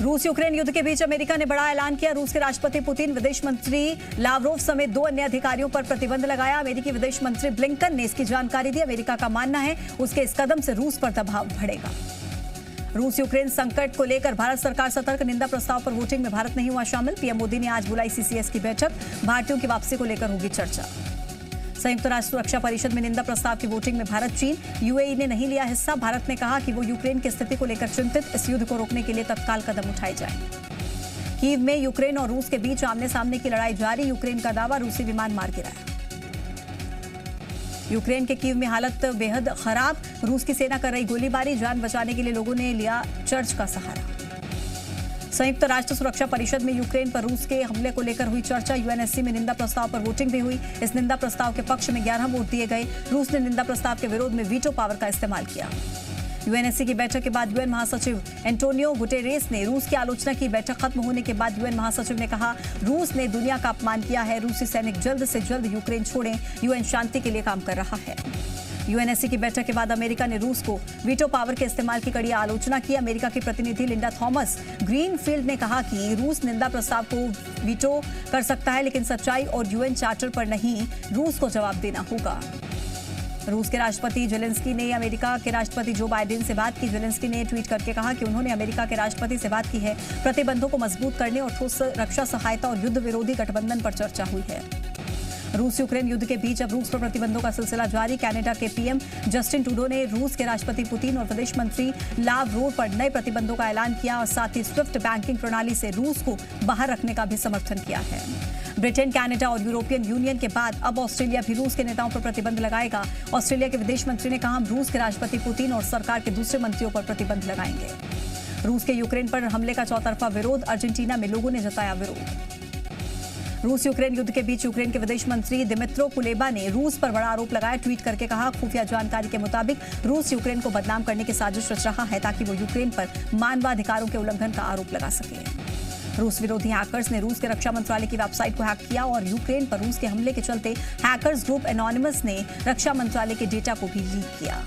रूस यूक्रेन युद्ध के बीच अमेरिका ने बड़ा ऐलान किया। रूस के राष्ट्रपति पुतिन, विदेश मंत्री लावरोव समेत 2 अन्य अधिकारियों पर प्रतिबंध लगाया। अमेरिकी विदेश मंत्री ब्लिंकन ने इसकी जानकारी दी। अमेरिका का मानना है उसके इस कदम से रूस पर दबाव बढ़ेगा। रूस यूक्रेन संकट को लेकर भारत सरकार सतर्क। निंदा प्रस्ताव पर वोटिंग में भारत नहीं हुआ शामिल। पीएम मोदी ने आज बुलाई सीसीएस की बैठक। भारतीयों की वापसी को लेकर होगी चर्चा। संयुक्त राष्ट्र सुरक्षा परिषद में निंदा प्रस्ताव की वोटिंग में भारत, चीन, यूएई ने नहीं लिया हिस्सा। भारत ने कहा कि वो यूक्रेन की स्थिति को लेकर चिंतित। इस युद्ध को रोकने के लिए तत्काल कदम उठाए जाएं। कीव में यूक्रेन और रूस के बीच आमने सामने की लड़ाई जारी। यूक्रेन का दावा, रूसी विमान मार गिराया। यूक्रेन के कीव में हालत बेहद खराब। रूस की सेना कर रही गोलीबारी। जान बचाने के लिए लोगों ने लिया चर्च का सहारा। संयुक्त राष्ट्र सुरक्षा परिषद में यूक्रेन पर रूस के हमले को लेकर हुई चर्चा। यूएनएससी में निंदा प्रस्ताव पर वोटिंग भी हुई। इस निंदा प्रस्ताव के पक्ष में 11 वोट दिए गए। रूस ने निंदा प्रस्ताव के विरोध में वीटो पावर का इस्तेमाल किया। यूएनएससी की बैठक के बाद यूएन महासचिव एंटोनियो गुटेरेस ने रूस की आलोचना की। बैठक खत्म होने के बाद यूएन महासचिव ने कहा, रूस ने दुनिया का अपमान किया है। रूसी सैनिक जल्द से जल्द यूक्रेन छोड़ें। यूएन शांति के लिए काम कर रहा है। यूएनएससी की बैठक के बाद अमेरिका ने रूस को वीटो पावर के इस्तेमाल की कड़ी आलोचना की। अमेरिका की प्रतिनिधि लिंडा थॉमस ग्रीनफील्ड ने कहा कि रूस निंदा प्रस्ताव को वीटो कर सकता है, लेकिन सच्चाई और यूएन चार्टर पर नहीं, रूस को जवाब देना होगा। रूस के राष्ट्रपति जेलेंस्की ने अमेरिका के राष्ट्रपति जो बाइडेन से बात की। जेलेंस्की ने ट्वीट करके कहा कि उन्होंने अमेरिका के राष्ट्रपति से बात की है। प्रतिबंधों को मजबूत करने और ठोस रक्षा सहायता और युद्ध विरोधी गठबंधन पर चर्चा हुई है। रूस यूक्रेन युद्ध के बीच अब रूस पर प्रतिबंधों का सिलसिला जारी। कनाडा के पीएम जस्टिन ट्रूडो ने रूस के राष्ट्रपति पुतिन और विदेश मंत्री लावरोव पर नए प्रतिबंधों का ऐलान किया और साथ ही स्विफ्ट बैंकिंग प्रणाली से रूस को बाहर रखने का भी समर्थन किया है। ब्रिटेन, कनाडा और यूरोपियन यूनियन के बाद अब ऑस्ट्रेलिया भी रूस के नेताओं पर प्रतिबंध लगाएगा। ऑस्ट्रेलिया के विदेश मंत्री ने कहा, हम रूस के राष्ट्रपति पुतिन और सरकार के दूसरे मंत्रियों पर प्रतिबंध लगाएंगे। रूस के यूक्रेन पर हमले का चौतरफा विरोध। अर्जेंटीना में लोगों ने जताया विरोध। रूस यूक्रेन युद्ध के बीच यूक्रेन के विदेश मंत्री दिमित्रो कुलेबा ने रूस पर बड़ा आरोप लगाया। ट्वीट करके कहा, खुफिया जानकारी के मुताबिक रूस यूक्रेन को बदनाम करने की साजिश रच रहा है ताकि वो यूक्रेन पर मानवाधिकारों के उल्लंघन का आरोप लगा सके। रूस विरोधी हैकर्स ने रूस के रक्षा मंत्रालय की वेबसाइट को हैक किया और यूक्रेन पर रूस के हमले के चलते हैकर्स ग्रुप एनोनिमस ने रक्षा मंत्रालय के डेटा को भी लीक किया।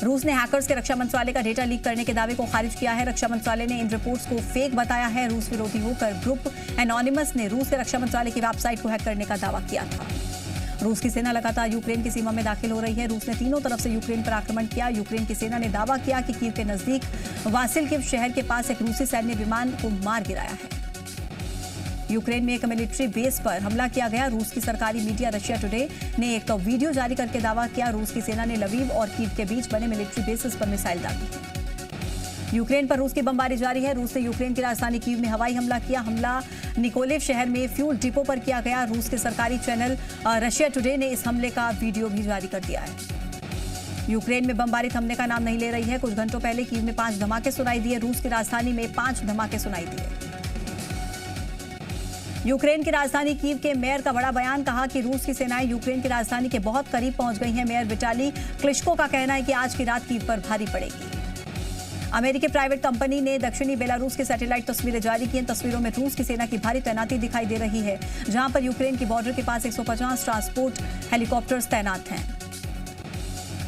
रूस ने हैकर्स के रक्षा मंत्रालय का डेटा लीक करने के दावे को खारिज किया है। रक्षा मंत्रालय ने इन रिपोर्ट्स को फेक बताया है। रूस विरोधी होकर ग्रुप एनोनिमस ने रूस के रक्षा मंत्रालय की वेबसाइट को हैक करने का दावा किया था। रूस की सेना लगातार यूक्रेन की सीमा में दाखिल हो रही है। रूस ने तीनों तरफ से यूक्रेन पर आक्रमण किया। यूक्रेन की सेना ने दावा किया कि कीव के नजदीक वासिल्किव शहर के पास एक रूसी सैन्य विमान को मार गिराया है। यूक्रेन में एक मिलिट्री बेस पर हमला किया गया। रूस की सरकारी मीडिया रशिया टुडे ने एक वीडियो जारी करके दावा किया, रूस की सेना ने लवीव और कीव के बीच बने मिलिट्री बेसिस पर मिसाइल दागी। यूक्रेन पर रूस की बमबारी जारी है। रूस ने यूक्रेन की राजधानी कीव में हवाई हमला किया। हमला निकोलेव शहर में फ्यूल डिपो पर किया गया। रूस के सरकारी चैनल रशिया टुडे ने इस हमले का वीडियो भी जारी कर दिया है। यूक्रेन में बमबारी थमने का नाम नहीं ले रही है। कुछ घंटों पहले कीव में 5 धमाके सुनाई दिए। रूस की राजधानी में 5 धमाके सुनाई दिए। यूक्रेन की राजधानी कीव के मेयर का बड़ा बयान, कहा कि रूस की सेनाएं यूक्रेन की राजधानी के बहुत करीब पहुंच गई हैं। मेयर विटाली क्लिश्को का कहना है कि आज की रात कीव पर भारी पड़ेगी। अमेरिकी प्राइवेट कंपनी ने दक्षिणी बेलारूस की सैटेलाइट तस्वीरें जारी की। इन तस्वीरों में रूस की सेना की भारी तैनाती दिखाई दे रही है, जहां पर यूक्रेन की बॉर्डर के पास 150 ट्रांसपोर्ट हेलीकॉप्टर्स तैनात हैं।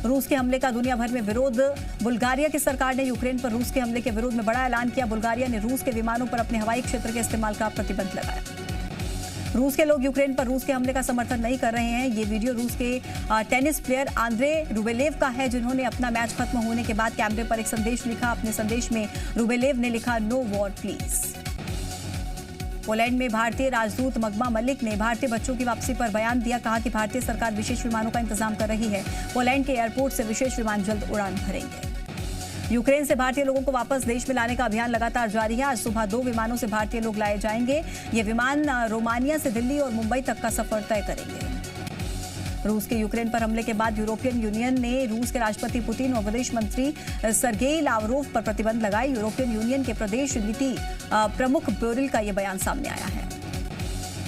रूस के हमले का दुनिया भर में विरोध। बुल्गारिया की सरकार ने यूक्रेन पर रूस के हमले के विरोध में बड़ा ऐलान किया। बुल्गारिया ने रूस के विमानों पर अपने हवाई क्षेत्र के इस्तेमाल का प्रतिबंध लगाया। रूस के लोग यूक्रेन पर रूस के हमले का समर्थन नहीं कर रहे हैं। ये वीडियो रूस के टेनिस प्लेयर आंद्रे रुबेलेव का है, जिन्होंने अपना मैच खत्म होने के बाद कैमरे पर एक संदेश लिखा। अपने संदेश में रुबेलेव ने लिखा, नो वॉर प्लीज। पोलैंड में भारतीय राजदूत मगमा मलिक ने भारतीय बच्चों की वापसी पर बयान दिया। कहा कि भारतीय सरकार विशेष विमानों का इंतजाम कर रही है। पोलैंड के एयरपोर्ट से विशेष विमान जल्द उड़ान भरेंगे। यूक्रेन से भारतीय लोगों को वापस देश में लाने का अभियान लगातार जारी है। आज सुबह 2 विमानों से भारतीय लोग लाए जाएंगे। ये विमान रोमानिया से दिल्ली और मुंबई तक का सफर तय करेंगे। रूस के यूक्रेन पर हमले के बाद यूरोपियन यूनियन ने रूस के राष्ट्रपति पुतिन और विदेश मंत्री सर्गेई लावरोव पर प्रतिबंध लगाए। यूरोपियन यूनियन के प्रदेश नीति प्रमुख बोरिल का यह बयान सामने आया है।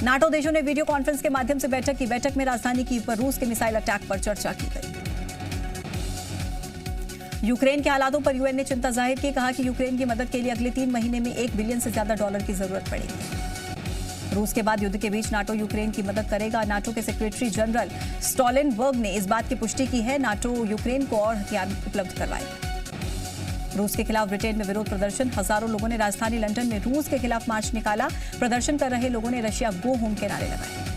नाटो देशों ने वीडियो कॉन्फ्रेंस के माध्यम से बैठक की। बैठक में राजधानी कीव पर रूस के मिसाइल अटैक पर चर्चा की गई। यूक्रेन के हालातों पर यूएन ने चिंता जाहिर की। कहा कि यूक्रेन की मदद के लिए अगले 3 महीने में $1 बिलियन से ज्यादा डॉलर की जरूरत पड़ेगी। रूस के बाद युद्ध के बीच नाटो यूक्रेन की मदद करेगा। नाटो के सेक्रेटरी जनरल स्टोलनबर्ग ने इस बात की पुष्टि की है। नाटो यूक्रेन को और हथियार उपलब्ध करवाएगा। रूस के खिलाफ ब्रिटेन में विरोध प्रदर्शन, हजारों लोगों ने राजधानी लंदन में रूस के खिलाफ मार्च निकाला। प्रदर्शन कर रहे लोगों ने रशिया गो होम के नारे लगाए।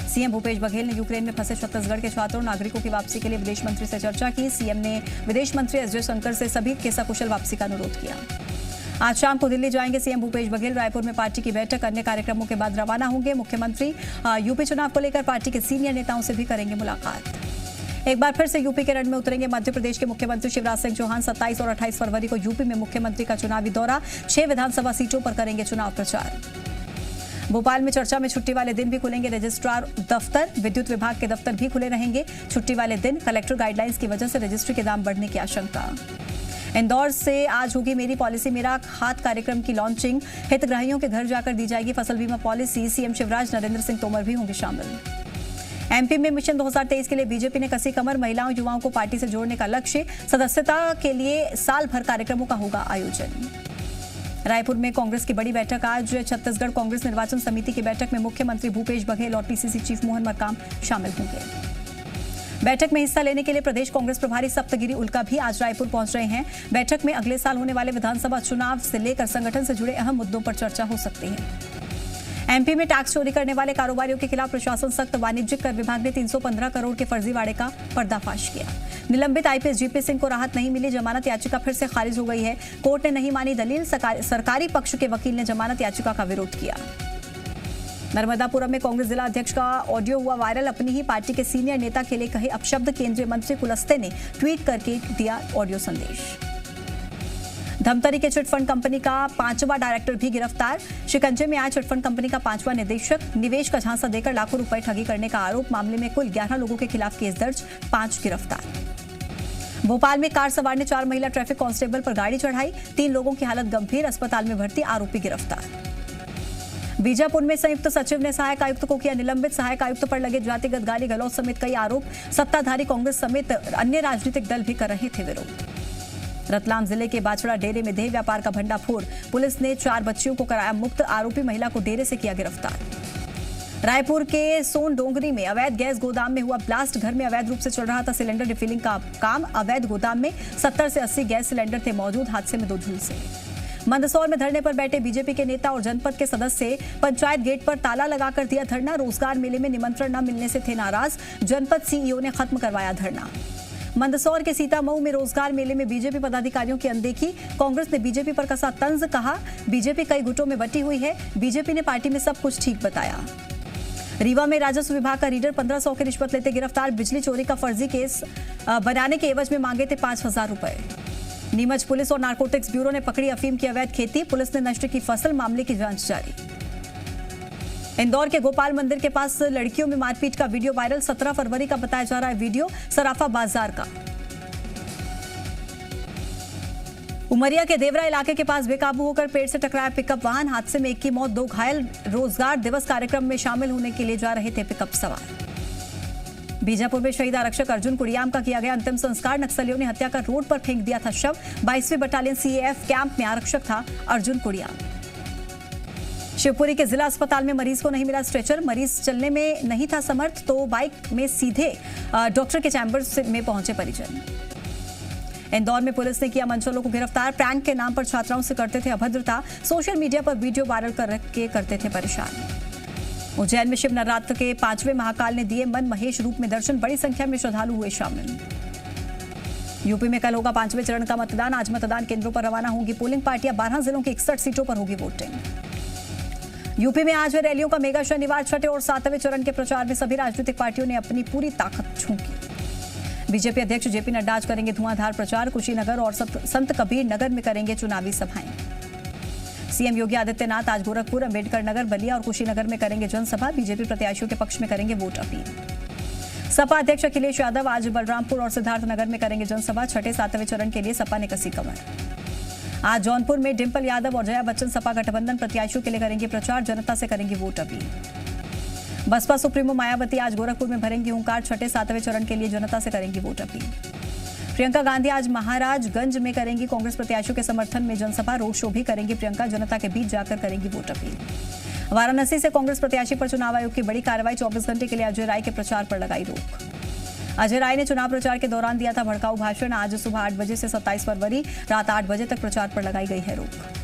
सीएम भूपेश बघेल ने यूक्रेन में फंसे छत्तीसगढ़ के छात्रों और नागरिकों की वापसी के लिए विदेश मंत्री से चर्चा की। सीएम ने विदेश मंत्री एस जयशंकर से सभी के सकुशल वापसी का अनुरोध किया। आज शाम को दिल्ली जाएंगे सीएम भूपेश बघेल। रायपुर में पार्टी की बैठक, अन्य कार्यक्रमों के बाद रवाना होंगे। मुख्यमंत्री यूपी चुनाव को लेकर पार्टी के सीनियर नेताओं से भी करेंगे मुलाकात। एक बार फिर से यूपी के रण में उतरेंगे मध्य प्रदेश के मुख्यमंत्री शिवराज सिंह चौहान। 27 और 28 फरवरी को यूपी में मुख्यमंत्री का चुनावी दौरा, 6 विधानसभा सीटों पर करेंगे चुनाव प्रचार। भोपाल में चर्चा में छुट्टी वाले दिन भी खुलेंगे रजिस्ट्रार दफ्तर, विद्युत विभाग के दफ्तर भी खुले रहेंगे छुट्टी वाले दिन। कलेक्टर गाइडलाइंस की वजह से रजिस्ट्री के दाम बढ़ने की आशंका। इंदौर से आज होगी मेरी पॉलिसी मेरा खात कार्यक्रम की लॉन्चिंग, हितग्राहियों के घर जाकर दी जाएगी फसल बीमा पॉलिसी। सीएम शिवराज, नरेंद्र सिंह तोमर भी होंगे शामिल। एमपी में मिशन 2023 के लिए बीजेपी ने कसी कमर, महिलाओं युवाओं को पार्टी से जोड़ने का लक्ष्य। सदस्यता के लिए साल भर कार्यक्रमों का होगा आयोजन। रायपुर में कांग्रेस की बड़ी बैठक आज, छत्तीसगढ़ कांग्रेस निर्वाचन समिति की बैठक में मुख्यमंत्री भूपेश बघेल और पीसीसी चीफ मोहन मरकाम शामिल होंगे। बैठक में हिस्सा लेने के लिए प्रदेश कांग्रेस प्रभारी सप्तगिरी उल्का भी आज रायपुर पहुंच रहे हैं। बैठक में अगले साल होने वाले विधानसभा चुनाव से लेकर संगठन से जुड़े अहम मुद्दों पर चर्चा हो सकती है। एमपी में टैक्स चोरी करने वाले कारोबारियों के खिलाफ प्रशासन सख्त, वाणिज्यिक कर विभाग ने 315 करोड़ के फर्जीवाड़े का पर्दाफाश किया। निलंबित आईपीएस जीपी सिंह को राहत नहीं मिली, जमानत याचिका फिर से खारिज हो गई है। कोर्ट ने नहीं मानी दलील, सरकारी पक्ष के वकील ने जमानत याचिका का विरोध किया। नर्मदापुरम में कांग्रेस जिला अध्यक्ष का ऑडियो हुआ वायरल, अपनी ही पार्टी के सीनियर नेता के लिए कहे अपशब्द, केंद्रीय मंत्री कुलस्ते ने ट्वीट करके दिया ऑडियो संदेश। धमतरी के चिटफंड कंपनी का 5वां डायरेक्टर भी गिरफ्तार, शिकंजे में आया चिटफंड कंपनी का 5वां निदेशक। निवेश का झांसा देकर लाखों रुपए ठगी करने का आरोप, मामले में कुल 11 लोगों के खिलाफ केस दर्ज, 5 गिरफ्तार। भोपाल में कार सवार ने 4 महिला ट्रैफिक कांस्टेबल पर गाड़ी चढ़ाई, 3 लोगों की हालत गंभीर, अस्पताल में भर्ती, आरोपी गिरफ्तार। बीजापुर में संयुक्त सचिव ने सहायक आयुक्त को किया निलंबित, सहायक आयुक्त पर लगे जातिगत गाली गलौज समेत कई आरोप, सत्ताधारी कांग्रेस समेत अन्य राजनीतिक दल भी कर रहे थे विरोध। रतलाम जिले के बाछड़ा डेरे में देह व्यापार का भंडाफोड़, पुलिस ने 4 बच्चियों को कराया मुक्त, आरोपी महिला को डेरे से किया गिरफ्तार। रायपुर के सोन डोंगरी में अवैध गैस गोदाम में हुआ ब्लास्ट, घर में अवैध रूप से चल रहा था सिलेंडर रिफिलिंग का काम, अवैध गोदाम में 70 से 80 गैस सिलेंडर थे मौजूद, हादसे में 2 झुलसे। मंदसौर में धरने पर बैठे बीजेपी के नेता और जनपद के सदस्य, पंचायत गेट पर ताला लगाकर दिया धरना, रोजगार मेले में निमंत्रण न मिलने से थे नाराज, जनपद सीईओ ने खत्म करवाया धरना। मंदसौर के सीतामऊ में रोजगार मेले में बीजेपी पदाधिकारियों की अनदेखी, कांग्रेस ने बीजेपी पर कसा तंज, कहा बीजेपी कई गुटों में बटी हुई है, बीजेपी ने पार्टी में सब कुछ ठीक बताया। रीवा में राजस्व विभाग का रीडर 1500 की रिश्वत लेते गिरफ्तार, बिजली चोरी का फर्जी केस बनाने के एवज में मांगे थे 5000 रुपए। नीमच पुलिस और नारकोटिक्स ब्यूरो ने पकड़ी अफीम की अवैध खेती, पुलिस ने नष्ट की फसल, मामले की जांच जारी। इंदौर के गोपाल मंदिर के पास लड़कियों में मारपीट का वीडियो वायरल, 17 फरवरी का बताया जा रहा है वीडियो, सराफा बाजार का। उमरिया के देवरा इलाके के पास बेकाबू होकर पेड़ से टकराया पिकअप वाहन, हादसे में 1 की मौत, 2 घायल। रोजगार दिवस कार्यक्रम में शामिल होने के लिए जा रहे थे पिकअप सवार। बीजापुर में शहीद आरक्षक अर्जुन कुड़ियाम का किया गया अंतिम संस्कार, नक्सलियों ने हत्या कर रोड पर फेंक दिया था शव। 22वीं बटालियन सीएएफ कैंप में आरक्षक था अर्जुन कुड़ियाम। शिवपुरी के जिला अस्पताल में मरीज को नहीं मिला स्ट्रेचर, मरीज चलने में नहीं था समर्थ तो बाइक में सीधे डॉक्टर के चैम्बर में पहुंचे परिजन। इंदौर में पुलिस ने किया मंचलों को गिरफ्तार, प्रैंक के नाम पर छात्राओं से करते थे अभद्रता, सोशल मीडिया पर वीडियो वायरल करके करते थे परेशान। उज्जैन में शिव नवरात्र के 5वें महाकाल ने दिए मन महेश रूप में दर्शन, बड़ी संख्या में श्रद्धालु हुए शामिल। यूपी में कल होगा 5वें चरण का मतदान, आज मतदान केंद्रों पर रवाना होंगी पोलिंग पार्टियां, 12 जिलों की 61 सीटों पर होगी वोटिंग। यूपी में आज रैलियों का मेगा शनिवार, 6ठे और 7वें चरण के प्रचार में सभी राजनीतिक पार्टियों ने अपनी पूरी ताकत झोंकी। बीजेपी अध्यक्ष जेपी नड्डा आज करेंगे धुआंधार प्रचार, कुशीनगर और संत कबीर नगर में करेंगे चुनावी सभाएं। सीएम योगी आदित्यनाथ आज गोरखपुर, अम्बेडकर नगर, बलिया और कुशीनगर में करेंगे जनसभा, बीजेपी प्रत्याशियों के पक्ष में करेंगे वोट अपील। सपा अध्यक्ष अखिलेश यादव आज बलरामपुर और सिद्धार्थनगर में करेंगे जनसभा, 6ठे 7वें चरण के लिए सपा ने कसी कमर। आज जौनपुर में डिंपल यादव और जया बच्चन सपा गठबंधन प्रत्याशियों के लिए करेंगे प्रचार, जनता से करेंगे vote appeal. Baspa supremo Mayawati आज गोरखपुर में भरेंगी हुंकार, 6ठे 7वें चरण के लिए जनता से करेंगी वोट अपील। प्रियंका गांधी आज महाराजगंज में करेंगी कांग्रेस प्रत्याशियों के समर्थन में जनसभा, रोड शो भी करेंगी प्रियंका, जनता के बीच जाकर करेंगी वोट अपील। वाराणसी से कांग्रेस प्रत्याशी पर चुनाव आयोग की बड़ी कार्रवाई, 24 घंटे के लिए अजय राय के प्रचार पर लगाई रोक। अजय राय ने चुनाव प्रचार के दौरान दिया था भड़काऊ भाषण। आज सुबह 8 बजे से 27 फरवरी रात 8 बजे तक प्रचार पर लगाई गई है रोक।